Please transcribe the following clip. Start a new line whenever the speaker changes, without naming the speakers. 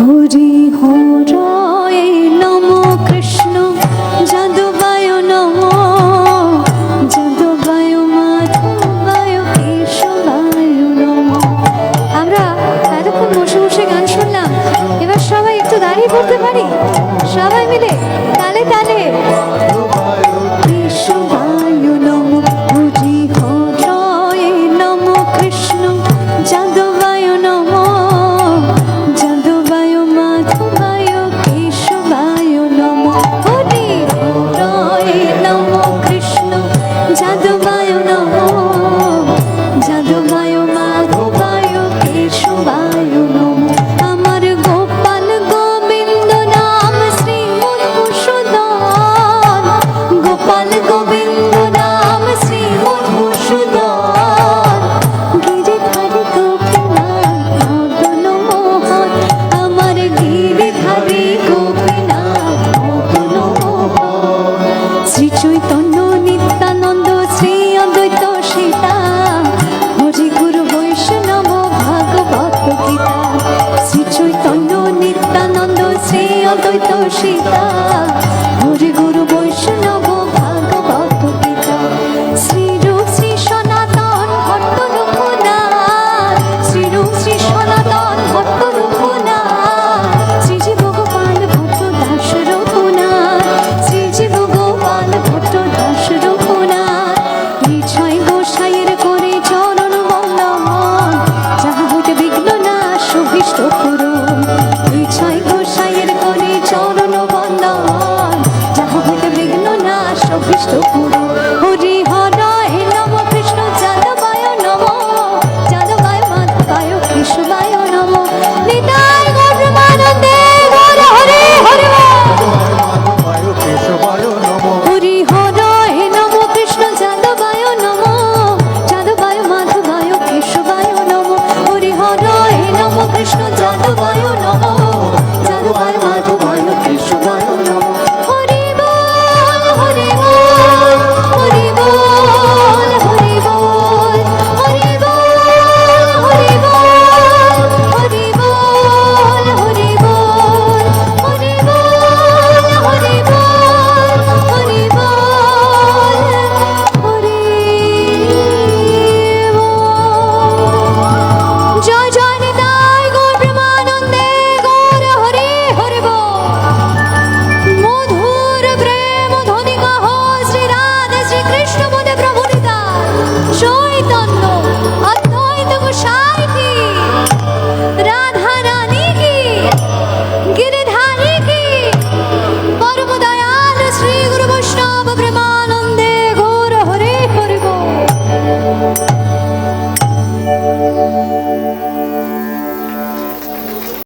হরি হরায় নম কৃষ্ণ যাদবায় নম যাদবায় মাধবায় কেশবায় নম। আমরা এতক্ষণ বসে বসে গান শুনলাম, এবার সবাই একটু দাঁড়িয়ে পড়তে পারি, সবাই মিলে তালে তালে। কেশবায় নম হরি হরায় নম কৃষ্ণ যাদবায় নম যাদবায় মাধবায় কেশবায় নম। হরি হরায় নম কৃষ্ণ যাদবায় নম যাদবায় মাধবায় কেশবায় নম। আমার গোপাল গোবিন্দ নাম শ্রী মধুসূদন, গোপাল গোবিন্দ নাম শ্রী মধুসূদন। গিরিধারী গোপীনাথ মদন মোহন, আমার গিরিধারী গোপীনাথ মদন মোহন। শ্রী চৈতন্য নিত্যানন্দ শ্রী অদ্বৈত সীতা, হরি গুরু বৈষ্ণব ভাগবত গীতা। শ্রী চৈতন্য নিত্যানন্দ শ্রী অদ্বৈত সীতা, হরি গুরু বৈষ্ণব ভাগবত গীতা। শ্রীরূপ শ্রী সনাতন ভট্ট রঘুনাথ, শ্রীরূপ শ্রী সনাতন ভট্ট রঘুনাথ। শ্রীজীব গোপাল ভট্ট দাস রঘুনাথ, শ্রীজীব গোপাল ভট্ট দাস রঘুনাথ। নিছয় গোসাইয়ের করে চরণ বন্দন, যাহা হইতে বিঘ্ন নাশ অভীষ্ট পূরণ।